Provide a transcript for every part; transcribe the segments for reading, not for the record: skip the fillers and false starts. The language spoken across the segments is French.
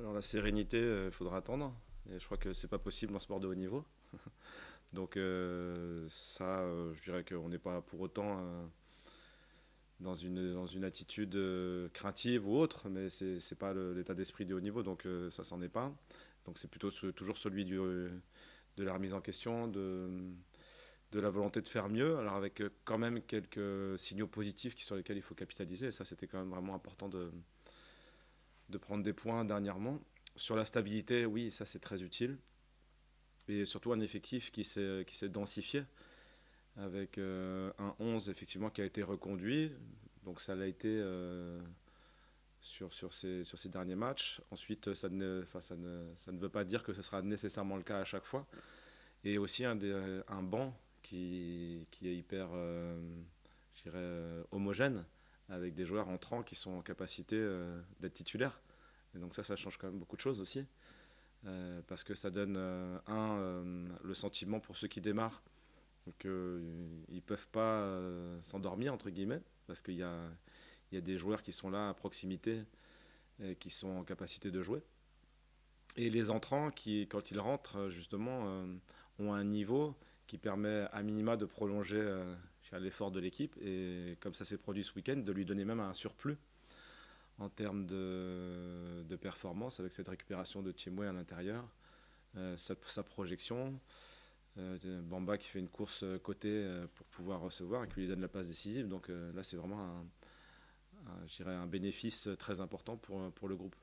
Alors la sérénité, il faudra attendre. Et je crois que c'est pas possible en sport de haut niveau. Donc ça, je dirais qu'on n'est pas pour autant dans une attitude craintive ou autre, mais c'est pas l'état d'esprit du haut niveau, donc ça s'en est pas. Donc c'est plutôt toujours celui de la remise en question, de la volonté de faire mieux, alors avec quand même quelques signaux positifs sur lesquels il faut capitaliser. Et ça, c'était quand même vraiment important de prendre des points dernièrement. Sur la stabilité, oui, ça c'est très utile. Et surtout un effectif qui s'est densifié avec un 11 effectivement qui a été reconduit. Donc ça l'a été sur ces derniers matchs. Ensuite, ça ne veut pas dire que ce sera nécessairement le cas à chaque fois. Et aussi un banc qui est hyper je dirais, homogène avec des joueurs entrants qui sont en capacité d'être titulaires. Et donc ça change quand même beaucoup de choses aussi. Parce que ça donne, le sentiment pour ceux qui démarrent qu'ils ne peuvent pas s'endormir, entre guillemets, parce qu'il y a des joueurs qui sont là à proximité et qui sont en capacité de jouer. Et les entrants qui, quand ils rentrent, justement, ont un niveau qui permet à minima de prolonger l'effort de l'équipe. Et comme ça s'est produit ce week-end, de lui donner même un surplus en termes de performance avec cette récupération de Thiemoué à l'intérieur, sa projection. Bamba qui fait une course côté pour pouvoir recevoir et qui lui donne la passe décisive. Donc là, c'est vraiment je dirais un bénéfice très important pour le groupe.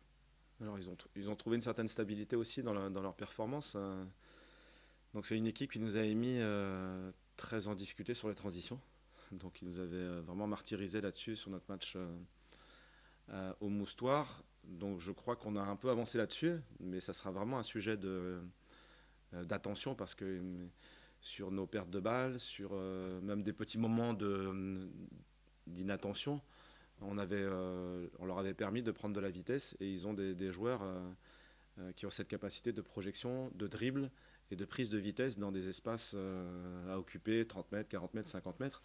Alors, ils ont trouvé une certaine stabilité aussi dans leur performance. Donc, c'est une équipe qui nous avait mis très en difficulté sur les transitions. Donc, ils nous avaient vraiment martyrisé là-dessus sur notre match au Moustoir. Donc, je crois qu'on a un peu avancé là-dessus, mais ça sera vraiment un sujet d'attention parce que sur nos pertes de balles, sur même des petits moments d'inattention, on leur avait permis de prendre de la vitesse et ils ont des joueurs qui ont cette capacité de projection, de dribble et de prise de vitesse dans des espaces à occuper 30 mètres, 40 mètres, 50 mètres.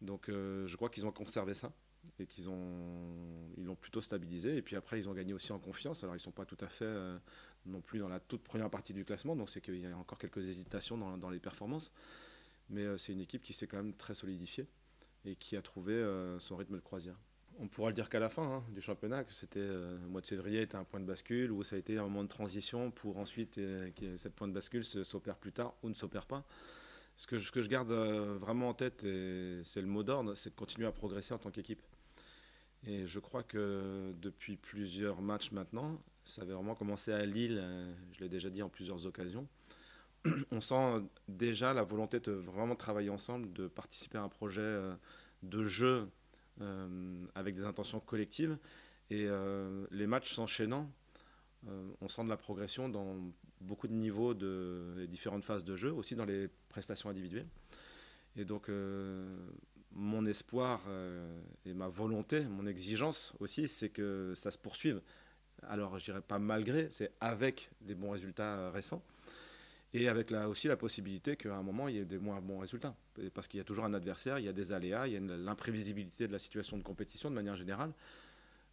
Donc je crois qu'ils ont conservé ça et ils l'ont plutôt stabilisé. Et puis après, ils ont gagné aussi en confiance. Alors ils ne sont pas tout à fait non plus dans la toute première partie du classement, donc c'est qu'il y a encore quelques hésitations dans les performances. Mais c'est une équipe qui s'est quand même très solidifiée et qui a trouvé son rythme de croisière. On pourra le dire qu'à la fin du championnat, que c'était le mois de février était un point de bascule, où ça a été un moment de transition pour ensuite que cette point de bascule s'opère plus tard ou ne s'opère pas. Ce que je garde vraiment en tête, et c'est le mot d'ordre, c'est de continuer à progresser en tant qu'équipe. Et je crois que depuis plusieurs matchs maintenant, ça avait vraiment commencé à Lille, je l'ai déjà dit en plusieurs occasions, on sent déjà la volonté de vraiment travailler ensemble, de participer à un projet de jeu avec des intentions collectives. Et les matchs s'enchaînant, on sent de la progression dans beaucoup de niveaux des différentes phases de jeu, aussi dans les prestations individuelles. Et donc, mon espoir et ma volonté, mon exigence aussi, c'est que ça se poursuive. Alors, je dirais pas malgré, c'est avec des bons résultats récents. Et avec aussi la possibilité qu'à un moment, il y ait des moins bons résultats. Parce qu'il y a toujours un adversaire, il y a des aléas, il y a l'imprévisibilité de la situation de compétition de manière générale.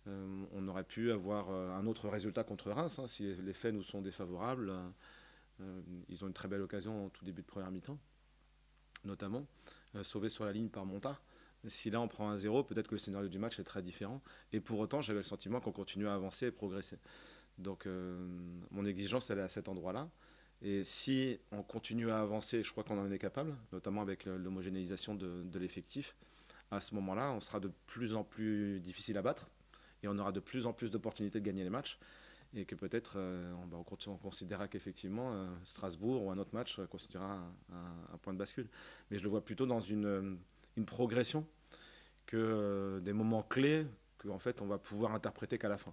On aurait pu avoir un autre résultat contre Reims si les faits nous sont défavorables. Ils ont une très belle occasion en tout début de première mi-temps, notamment, sauvé sur la ligne par Monta. Si là on prend un 0, peut-être que le scénario du match est très différent. Et pour autant, j'avais le sentiment qu'on continuait à avancer et progresser. Donc mon exigence, elle est à cet endroit-là. Et si on continue à avancer, je crois qu'on en est capable, notamment avec l'homogénéisation de l'effectif, à ce moment-là, on sera de plus en plus difficile à battre et on aura de plus en plus d'opportunités de gagner les matchs. Et que peut-être on considérera qu'effectivement Strasbourg ou un autre match constituera un point de bascule. Mais je le vois plutôt dans une progression que des moments clés qu'en fait on va pouvoir interpréter qu'à la fin.